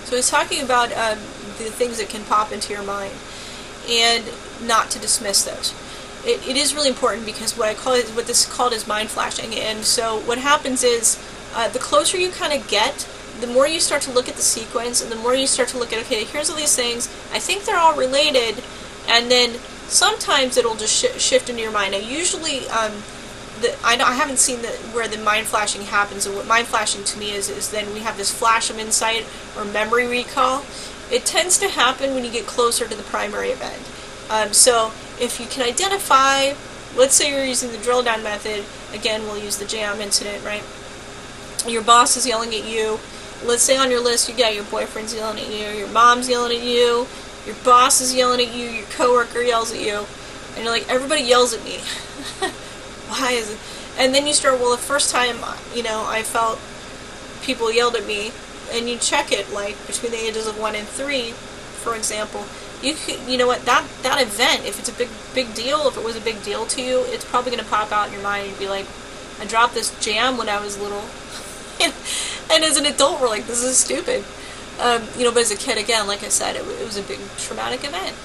So he's talking about the things that can pop into your mind, and not to dismiss those. It is really important, because what this is called is mind flashing. And so what happens is, the closer you kind of get, the more you start to look at the sequence, and the more you start to look at, okay, here's all these things, I think they're all related, and then sometimes it'll just shift into your mind. Now, usually, I haven't seen where the mind flashing happens, and what mind flashing to me is then we have this flash of insight or memory recall. It tends to happen when you get closer to the primary event. So if you can identify, let's say you're using the drill down method, again, we'll use the jam incident, right? Your boss is yelling at you. Let's say on your list you got your boyfriend's yelling at you, your mom's yelling at you, your boss is yelling at you, your coworker yells at you, and you're like, everybody yells at me. Why is it? And then you start, well, the first time, I felt people yelled at me, and you check it, like, between the ages of 1 and 3, for example, you know what, that event, if it's a big deal, if it was a big deal to you, it's probably going to pop out in your mind and be like, I dropped this jam when I was little. And as an adult, we're like, this is stupid. But as a kid, again, like I said, it was a big traumatic event,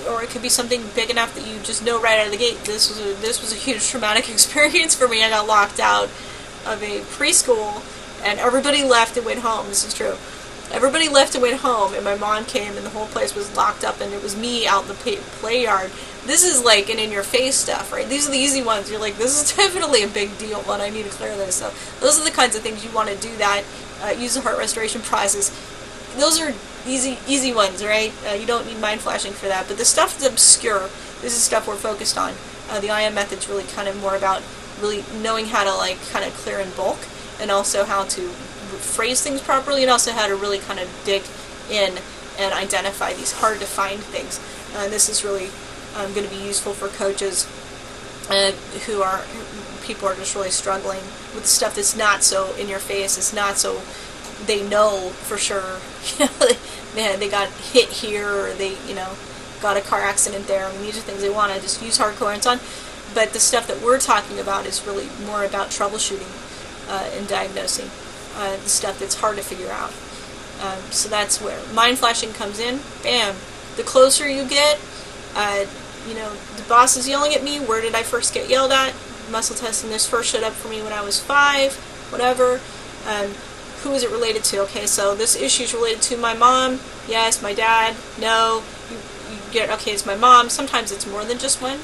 or it could be something big enough that you just know right out of the gate, this was a huge traumatic experience for me. I got locked out of a preschool, and everybody left and went home. This is true. Everybody left and went home, and my mom came, and the whole place was locked up, and it was me out in the play yard. This is like an in-your-face stuff, right? These are the easy ones. You're like, this is definitely a big deal, but I need to clear this. So those are the kinds of things you want to do that. Use the heart restoration process. Those are easy ones, right? You don't need mind flashing for that. But the stuff that's obscure, this is stuff we're focused on. The IM method's really kind of more about really knowing how to kind of clear in bulk, and also how to phrase things properly, and also how to really kind of dig in and identify these hard to find things. This is really going to be useful for coaches people are just really struggling with stuff that's not so in your face. It's not so they know for sure. They got hit here, or they got a car accident there. I mean, these are things they want to just use hard coherence on. But the stuff that we're talking about is really more about troubleshooting and diagnosing the stuff that's hard to figure out. So that's where mind flashing comes in. Bam! The closer you get, the boss is yelling at me. Where did I first get yelled at? Muscle testing. This first showed up for me when I was 5. Whatever. Who is it related to? Okay, so this issue is related to my mom. Yes. My dad. No. You get, okay, it's my mom. Sometimes it's more than just one.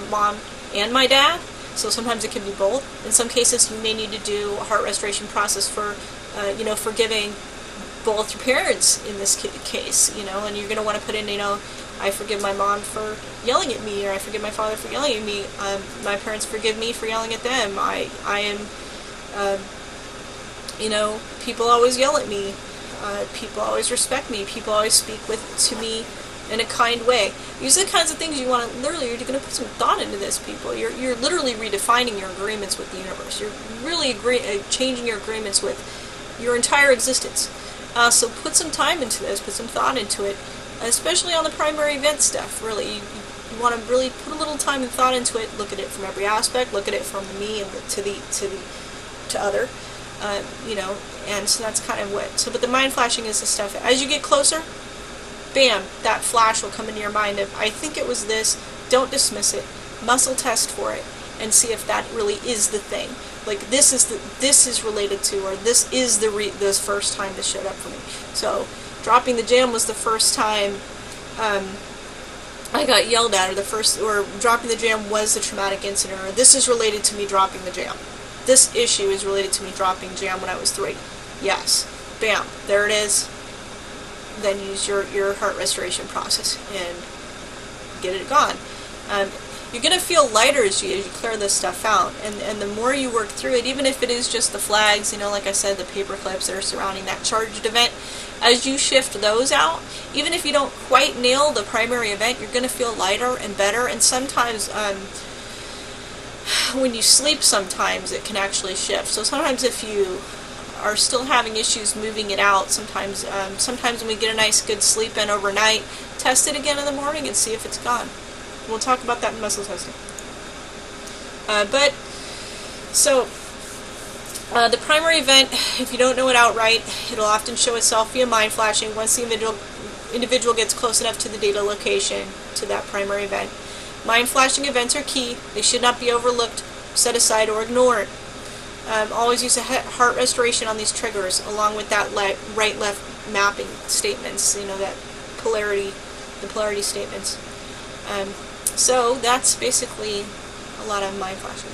Mom and my dad. So sometimes it can be both. In some cases, you may need to do a heart restoration process for, forgiving both your parents in this case, and you're going to want to put in, I forgive my mom for yelling at me, or I forgive my father for yelling at me. My parents forgive me for yelling at them. I am, people always yell at me. People always respect me. People always speak to me in a kind way. These are the kinds of things you want to, literally, you're going to put some thought into this, people. You're literally redefining your agreements with the universe. You're really changing your agreements with your entire existence. So put some time into this, put some thought into it, especially on the primary event stuff, really. You want to really put a little time and thought into it, look at it from every aspect, look at it from the me and to other, and so that's kind of what, but the mind flashing is the stuff, as you get closer, bam, that flash will come into your mind of, I think it was this, don't dismiss it, muscle test for it, and see if that really is the thing. Like, this is related to, or this is the first time this showed up for me. So, dropping the jam was the first time I got yelled at, or dropping the jam was the traumatic incident, or this is related to me dropping the jam. This issue is related to me dropping jam when I was 3. Yes. Bam. There it is. Then use your heart restoration process and get it gone. You're going to feel lighter as you clear this stuff out, and the more you work through it, even if it is just the flags, like I said, the paper clips that are surrounding that charged event, as you shift those out, even if you don't quite nail the primary event, you're going to feel lighter and better. And sometimes when you sleep, sometimes it can actually shift. So sometimes if you are still having issues moving it out, sometimes when we get a nice good sleep in overnight, test it again in the morning and see if it's gone. We'll talk about that in muscle testing. So The primary event, if you don't know it outright, it'll often show itself via mind flashing once the individual gets close enough to the data location to that primary event. Mind flashing events are key. They should not be overlooked, set aside, or ignored. Always use a heart restoration on these triggers, along with that right-left mapping statements, that the polarity statements. So that's basically a lot of mind flashing.